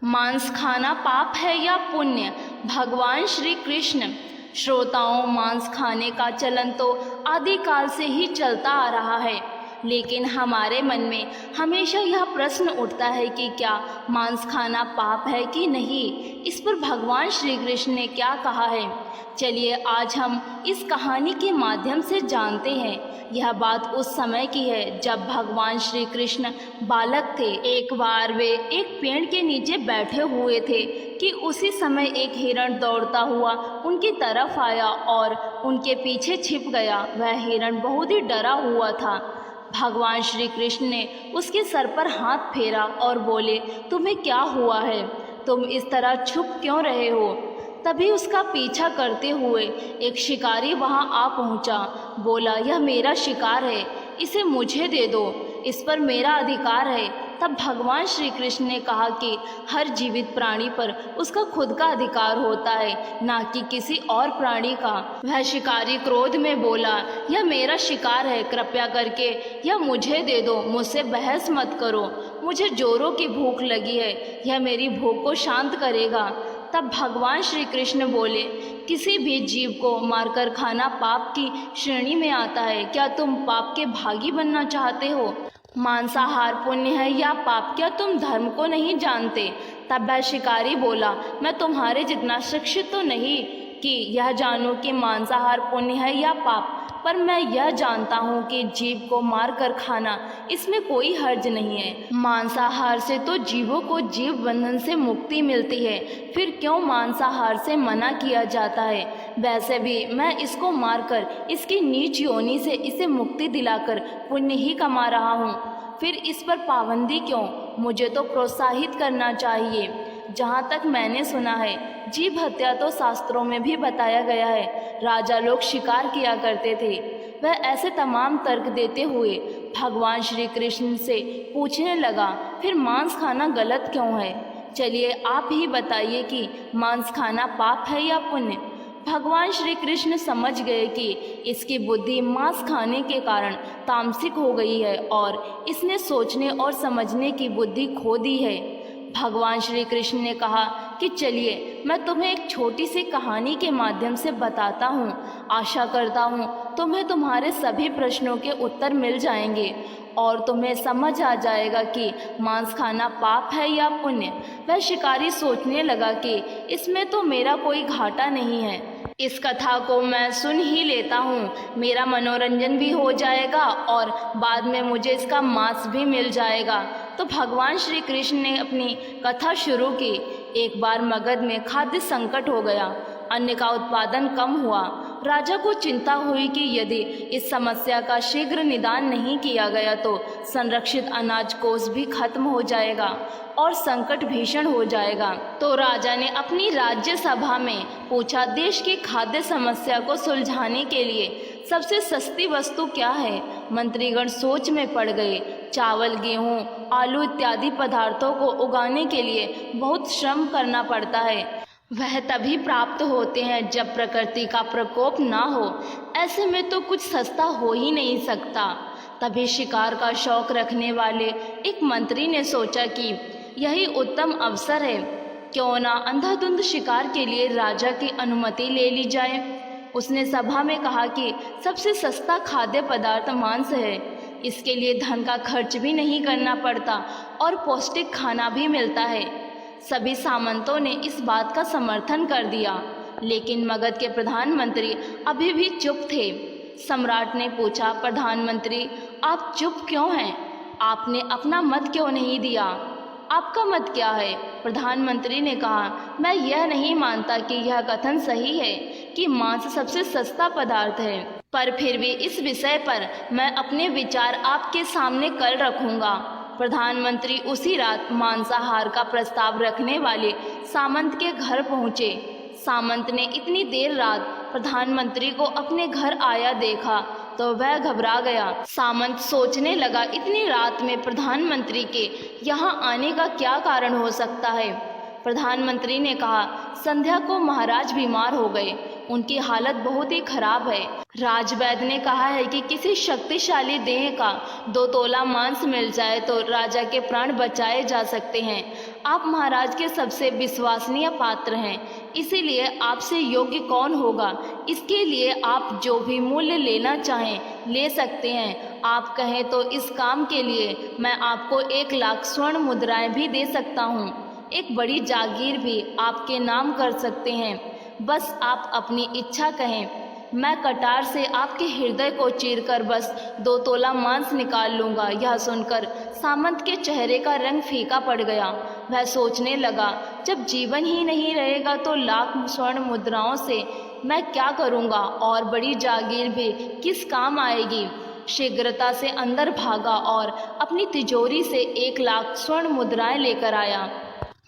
मांस खाना पाप है या पुण्य? भगवान श्री कृष्ण। श्रोताओं, मांस खाने का चलन तो आदिकाल से ही चलता आ रहा है, लेकिन हमारे मन में हमेशा यह प्रश्न उठता है कि क्या मांस खाना पाप है कि नहीं। इस पर भगवान श्री कृष्ण ने क्या कहा है, चलिए आज हम इस कहानी के माध्यम से जानते हैं। यह बात उस समय की है जब भगवान श्री कृष्ण बालक थे। एक बार वे एक पेड़ के नीचे बैठे हुए थे कि उसी समय एक हिरण दौड़ता हुआ उनकी तरफ आया और उनके पीछे छिप गया। वह हिरण बहुत ही डरा हुआ था। भगवान श्री कृष्ण ने उसके सर पर हाथ फेरा और बोले, तुम्हें क्या हुआ है? तुम इस तरह छुप क्यों रहे हो? तभी उसका पीछा करते हुए एक शिकारी वहां आ पहुंचा। बोला, यह मेरा शिकार है, इसे मुझे दे दो, इस पर मेरा अधिकार है। तब भगवान श्री कृष्ण ने कहा कि हर जीवित प्राणी पर उसका खुद का अधिकार होता है, ना कि किसी और प्राणी का। वह शिकारी क्रोध में बोला, यह मेरा शिकार है, कृपया करके यह मुझे दे दो, मुझसे बहस मत करो, मुझे जोरों की भूख लगी है, यह मेरी भूख को शांत करेगा। तब भगवान श्री कृष्ण बोले, किसी भी जीव को मारकर खाना पाप की श्रेणी में आता है। क्या तुम पाप के भागी बनना चाहते हो? मांसाहार पुण्य है या पाप? क्या तुम धर्म को नहीं जानते? तब वह शिकारी बोला, मैं तुम्हारे जितना शिक्षित तो नहीं कि यह जानूं कि मांसाहार पुण्य है या पाप, पर मैं यह जानता हूँ कि जीव को मार कर खाना, इसमें कोई हर्ज नहीं है। मांसाहार से तो जीवों को जीव बंधन से मुक्ति मिलती है, फिर क्यों मांसाहार से मना किया जाता है? वैसे भी मैं इसको मारकर इसकी नीच योनि से इसे मुक्ति दिलाकर पुण्य ही कमा रहा हूँ, फिर इस पर पाबंदी क्यों? मुझे तो प्रोत्साहित करना चाहिए। जहाँ तक मैंने सुना है, जीव हत्या तो शास्त्रों में भी बताया गया है। राजा लोग शिकार किया करते थे। वह ऐसे तमाम तर्क देते हुए भगवान श्री कृष्ण से पूछने लगा, फिर मांस खाना गलत क्यों है? चलिए आप ही बताइए कि मांस खाना पाप है या पुण्य। भगवान श्री कृष्ण समझ गए कि इसकी बुद्धि मांस खाने के कारण तामसिक हो गई है और इसने सोचने और समझने की बुद्धि खो दी है। भगवान श्री कृष्ण ने कहा कि चलिए मैं तुम्हें एक छोटी सी कहानी के माध्यम से बताता हूँ। आशा करता हूँ तुम्हें तुम्हारे सभी प्रश्नों के उत्तर मिल जाएंगे और तुम्हें समझ आ जाएगा कि मांस खाना पाप है या पुण्य। वह शिकारी सोचने लगा कि इसमें तो मेरा कोई घाटा नहीं है, इस कथा को मैं सुन ही लेता हूँ, मेरा मनोरंजन भी हो जाएगा और बाद में मुझे इसका मांस भी मिल जाएगा। तो भगवान श्री कृष्ण ने अपनी कथा शुरू की। एक बार मगध में खाद्य संकट हो गया, अन्न का उत्पादन कम हुआ। राजा को चिंता हुई कि यदि इस समस्या का शीघ्र निदान नहीं किया गया तो संरक्षित अनाज कोष भी खत्म हो जाएगा और संकट भीषण हो जाएगा। तो राजा ने अपनी राज्य सभा में पूछा, देश की खाद्य समस्या को सुलझाने के लिए सबसे सस्ती वस्तु क्या है? मंत्रीगण सोच में पड़ गए। चावल, गेहूं, आलू इत्यादि पदार्थों को उगाने के लिए बहुत श्रम करना पड़ता है। वह तभी प्राप्त होते हैं जब प्रकृति का प्रकोप ना हो। ऐसे में तो कुछ सस्ता हो ही नहीं सकता। तभी शिकार का शौक रखने वाले एक मंत्री ने सोचा कि यही उत्तम अवसर है, क्यों ना अंधाधुंध शिकार के लिए राजा की अनुमति ले ली जाए। उसने सभा में कहा कि सबसे सस्ता खाद्य पदार्थ मांस है, इसके लिए धन का खर्च भी नहीं करना पड़ता और पौष्टिक खाना भी मिलता है। सभी सामंतों ने इस बात का समर्थन कर दिया, लेकिन मगध के प्रधानमंत्री अभी भी चुप थे। सम्राट ने पूछा, प्रधानमंत्री आप चुप क्यों हैं? आपने अपना मत क्यों नहीं दिया? आपका मत क्या है? प्रधानमंत्री ने कहा, मैं यह नहीं मानता कि यह कथन सही है कि मांस सबसे सस्ता पदार्थ है, पर फिर भी इस विषय पर मैं अपने विचार आपके सामने कल रखूंगा। प्रधानमंत्री उसी रात मांसाहार का प्रस्ताव रखने वाले सामंत के घर पहुंचे। सामंत ने इतनी देर रात प्रधानमंत्री को अपने घर आया देखा तो वह घबरा गया। सामंत सोचने लगा, इतनी रात में प्रधानमंत्री के यहाँ आने का क्या कारण हो सकता है। प्रधानमंत्री ने कहा, संध्या को महाराज बीमार हो गए, उनकी हालत बहुत ही खराब है। राजवैद्य ने कहा है कि किसी शक्तिशाली देह का 2 तोला मांस मिल जाए तो राजा के प्राण बचाए जा सकते हैं। आप महाराज के सबसे विश्वसनीय पात्र हैं, इसीलिए आपसे योग्य कौन होगा, इसके लिए आप जो भी मूल्य लेना चाहें ले सकते हैं। आप कहें तो इस काम के लिए मैं आपको 1 लाख स्वर्ण मुद्राएं भी दे सकता हूँ, एक बड़ी जागीर भी आपके नाम कर सकते हैं। बस आप अपनी इच्छा कहें, मैं कटार से आपके हृदय को चीरकर बस 2 तोला मांस निकाल लूँगा। यह सुनकर सामंत के चेहरे का रंग फीका पड़ गया। वह सोचने लगा, जब जीवन ही नहीं रहेगा तो लाख स्वर्ण मुद्राओं से मैं क्या करूँगा, और बड़ी जागीर भी किस काम आएगी। शीघ्रता से अंदर भागा और अपनी तिजोरी से 1 लाख स्वर्ण मुद्राएं लेकर आया।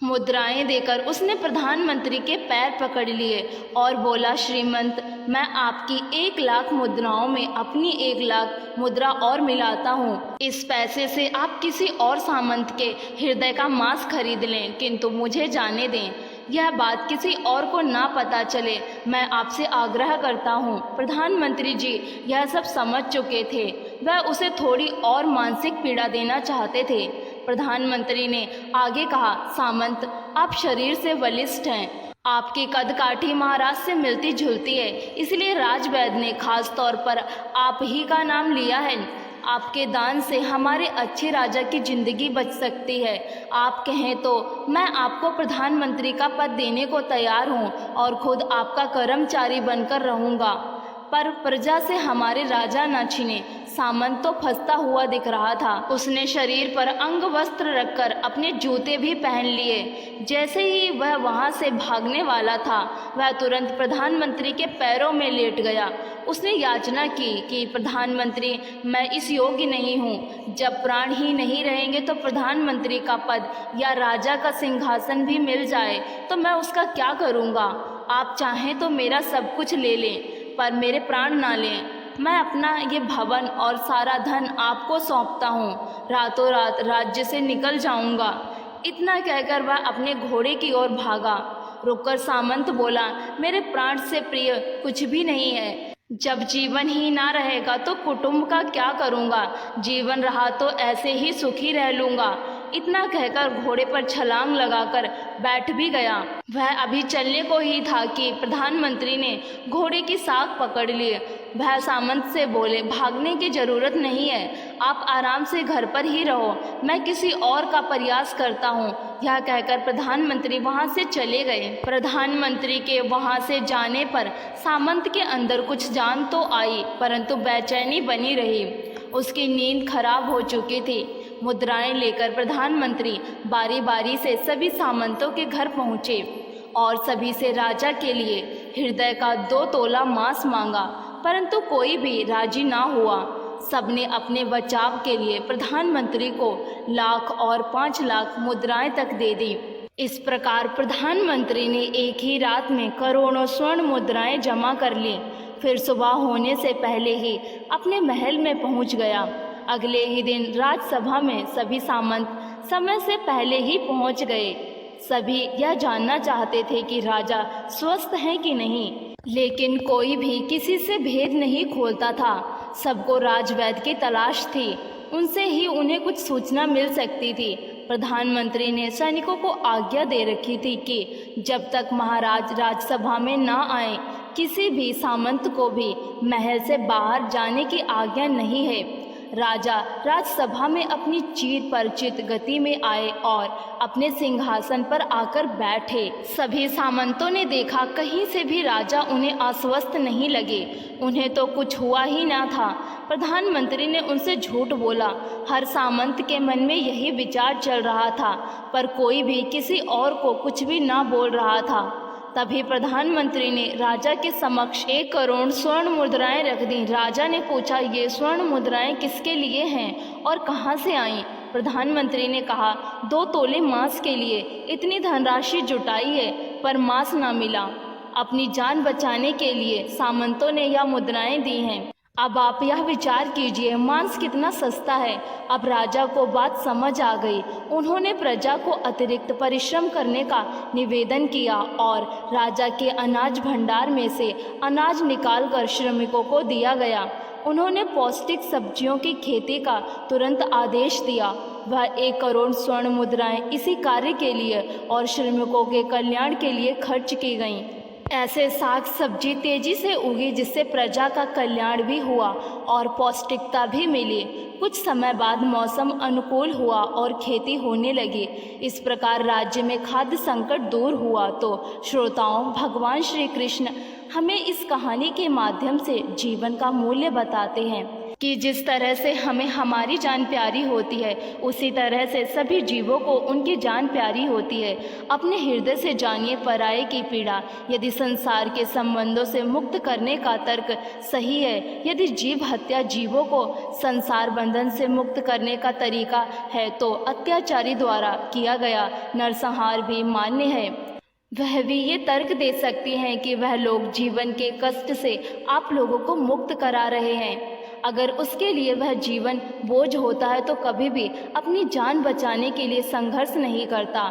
मुद्राएं देकर उसने प्रधानमंत्री के पैर पकड़ लिए और बोला, श्रीमंत, मैं आपकी 1 लाख मुद्राओं में अपनी 1 लाख मुद्रा और मिलाता हूँ। इस पैसे से आप किसी और सामंत के हृदय का मांस खरीद लें, किंतु मुझे जाने दें, यह बात किसी और को ना पता चले, मैं आपसे आग्रह करता हूँ। प्रधानमंत्री जी यह सब समझ चुके थे, वह उसे थोड़ी और मानसिक पीड़ा देना चाहते थे। प्रधानमंत्री ने आगे कहा, सामंत, आप शरीर से बलिष्ठ हैं, आपकी कद काठी महाराज से मिलती जुलती है, इसलिए राजवैद्य ने खास तौर पर आप ही का नाम लिया है। आपके दान से हमारे अच्छे राजा की जिंदगी बच सकती है। आप कहें तो मैं आपको प्रधानमंत्री का पद देने को तैयार हूँ और खुद आपका कर्मचारी बनकर रहूँगा, पर प्रजा से हमारे राजा न छीने। सामंत तो फंसता हुआ दिख रहा था। उसने शरीर पर अंग वस्त्र रखकर अपने जूते भी पहन लिए। जैसे ही वह वहां से भागने वाला था, वह तुरंत प्रधानमंत्री के पैरों में लेट गया। उसने याचना की कि प्रधानमंत्री, मैं इस योग्य नहीं हूँ। जब प्राण ही नहीं रहेंगे तो प्रधानमंत्री का पद या राजा का सिंहासन भी मिल जाए तो मैं उसका क्या करूँगा। आप चाहें तो मेरा सब कुछ ले लें, पर मेरे प्राण ना लें। मैं अपना ये भवन और सारा धन आपको सौंपता हूँ, रातों रात राज्य से निकल जाऊँगा। इतना कहकर वह अपने घोड़े की ओर भागा। रुककर सामंत बोला, मेरे प्राण से प्रिय कुछ भी नहीं है। जब जीवन ही ना रहेगा तो कुटुंब का क्या करूँगा, जीवन रहा तो ऐसे ही सुखी रह लूँगा। इतना कहकर घोड़े पर छलांग लगाकर बैठ भी गया। वह अभी चलने को ही था कि प्रधानमंत्री ने घोड़े की साख पकड़ लिए। वह सामंत से बोले, भागने की जरूरत नहीं है, आप आराम से घर पर ही रहो, मैं किसी और का प्रयास करता हूँ। यह कहकर प्रधानमंत्री वहाँ से चले गए। प्रधानमंत्री के वहाँ से जाने पर सामंत के अंदर कुछ जान तो आई, परंतु बेचैनी बनी रही। उसकी नींद खराब हो चुकी थी। मुद्राएं लेकर प्रधानमंत्री बारी बारी से सभी सामंतों के घर पहुँचे और सभी से राजा के लिए हृदय का 2 तोला मांस मांगा, परंतु कोई भी राजी ना हुआ। सबने अपने बचाव के लिए प्रधानमंत्री को लाख और 5 लाख मुद्राएं तक दे दी। इस प्रकार प्रधानमंत्री ने एक ही रात में करोड़ों स्वर्ण मुद्राएं जमा कर ली। फिर सुबह होने से पहले ही अपने महल में पहुंच गया। अगले ही दिन राजसभा में सभी सामंत समय से पहले ही पहुंच गए। सभी यह जानना चाहते थे कि राजा स्वस्थ हैं कि नहीं, लेकिन कोई भी किसी से भेद नहीं खोलता था। सबको राजवैद्य की तलाश थी, उनसे ही उन्हें कुछ सूचना मिल सकती थी। प्रधानमंत्री ने सैनिकों को आज्ञा दे रखी थी कि जब तक महाराज राजसभा में न आए, किसी भी सामंत को भी महल से बाहर जाने की आज्ञा नहीं है। राजा राजसभा में अपनी चीर परिचित गति में आए और अपने सिंहासन पर आकर बैठे। सभी सामंतों ने देखा, कहीं से भी राजा उन्हें अस्वस्थ नहीं लगे। उन्हें तो कुछ हुआ ही ना था। प्रधानमंत्री ने उनसे झूठ बोला। हर सामंत के मन में यही विचार चल रहा था, पर कोई भी किसी और को कुछ भी ना बोल रहा था। तभी प्रधानमंत्री ने राजा के समक्ष 1 करोड़ स्वर्ण मुद्राएं रख दी। राजा ने पूछा, ये स्वर्ण मुद्राएं किसके लिए हैं और कहाँ से आईं? प्रधानमंत्री ने कहा, 2 तोले मांस के लिए इतनी धनराशि जुटाई है, पर मांस ना मिला। अपनी जान बचाने के लिए सामंतों ने यह मुद्राएं दी हैं। अब आप यह विचार कीजिए, मांस कितना सस्ता है। अब राजा को बात समझ आ गई। उन्होंने प्रजा को अतिरिक्त परिश्रम करने का निवेदन किया और राजा के अनाज भंडार में से अनाज निकालकर श्रमिकों को दिया गया। उन्होंने पौष्टिक सब्जियों की खेती का तुरंत आदेश दिया। वह 1 करोड़ स्वर्ण मुद्राएं इसी कार्य के लिए और श्रमिकों के कल्याण के लिए खर्च की गईं। ऐसे साग सब्जी तेजी से उगी जिससे प्रजा का कल्याण भी हुआ और पौष्टिकता भी मिली। कुछ समय बाद मौसम अनुकूल हुआ और खेती होने लगी। इस प्रकार राज्य में खाद्य संकट दूर हुआ। तो श्रोताओं, भगवान श्री कृष्ण हमें इस कहानी के माध्यम से जीवन का मूल्य बताते हैं कि जिस तरह से हमें हमारी जान प्यारी होती है, उसी तरह से सभी जीवों को उनकी जान प्यारी होती है। अपने हृदय से जानिए पराये की पीड़ा। यदि संसार के संबंधों से मुक्त करने का तर्क सही है, यदि जीव हत्या जीवों को संसार बंधन से मुक्त करने का तरीका है, तो अत्याचारी द्वारा किया गया नरसंहार भी मान्य है। वह भी ये तर्क दे सकती हैं कि वह लोग जीवन के कष्ट से आप लोगों को मुक्त करा रहे हैं। अगर उसके लिए वह जीवन बोझ होता है तो कभी भी अपनी जान बचाने के लिए संघर्ष नहीं करता,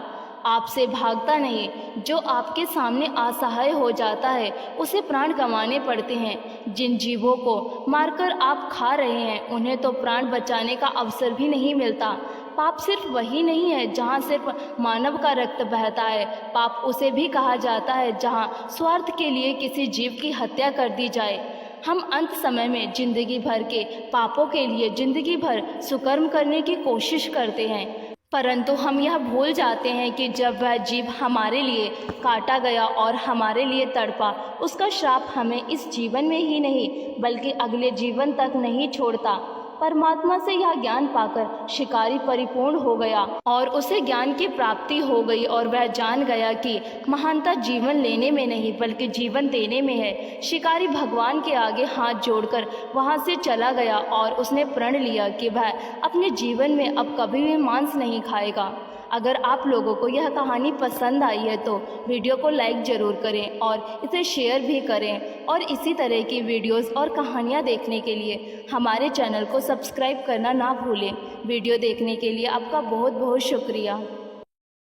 आपसे भागता नहीं। जो आपके सामने असहाय हो जाता है उसे प्राण गंवाने पड़ते हैं। जिन जीवों को मारकर आप खा रहे हैं उन्हें तो प्राण बचाने का अवसर भी नहीं मिलता। पाप सिर्फ वही नहीं है जहाँ सिर्फ मानव का रक्त बहता है। पाप उसे भी कहा जाता है जहाँ स्वार्थ के लिए किसी जीव की हत्या कर दी जाए। हम अंत समय में जिंदगी भर के पापों के लिए जिंदगी भर सुकर्म करने की कोशिश करते हैं, परंतु हम यह भूल जाते हैं कि जब वह जीव हमारे लिए काटा गया और हमारे लिए तड़पा, उसका श्राप हमें इस जीवन में ही नहीं बल्कि अगले जीवन तक नहीं छोड़ता। परमात्मा से यह ज्ञान पाकर शिकारी परिपूर्ण हो गया और उसे ज्ञान की प्राप्ति हो गई और वह जान गया कि महानता जीवन लेने में नहीं बल्कि जीवन देने में है। शिकारी भगवान के आगे हाथ जोड़कर वहां से चला गया और उसने प्रण लिया कि वह अपने जीवन में अब कभी भी मांस नहीं खाएगा। अगर आप लोगों को यह कहानी पसंद आई है तो वीडियो को लाइक ज़रूर करें और इसे शेयर भी करें। और इसी तरह की वीडियोस और कहानियाँ देखने के लिए हमारे चैनल को सब्सक्राइब करना ना भूलें। वीडियो देखने के लिए आपका बहुत बहुत शुक्रिया।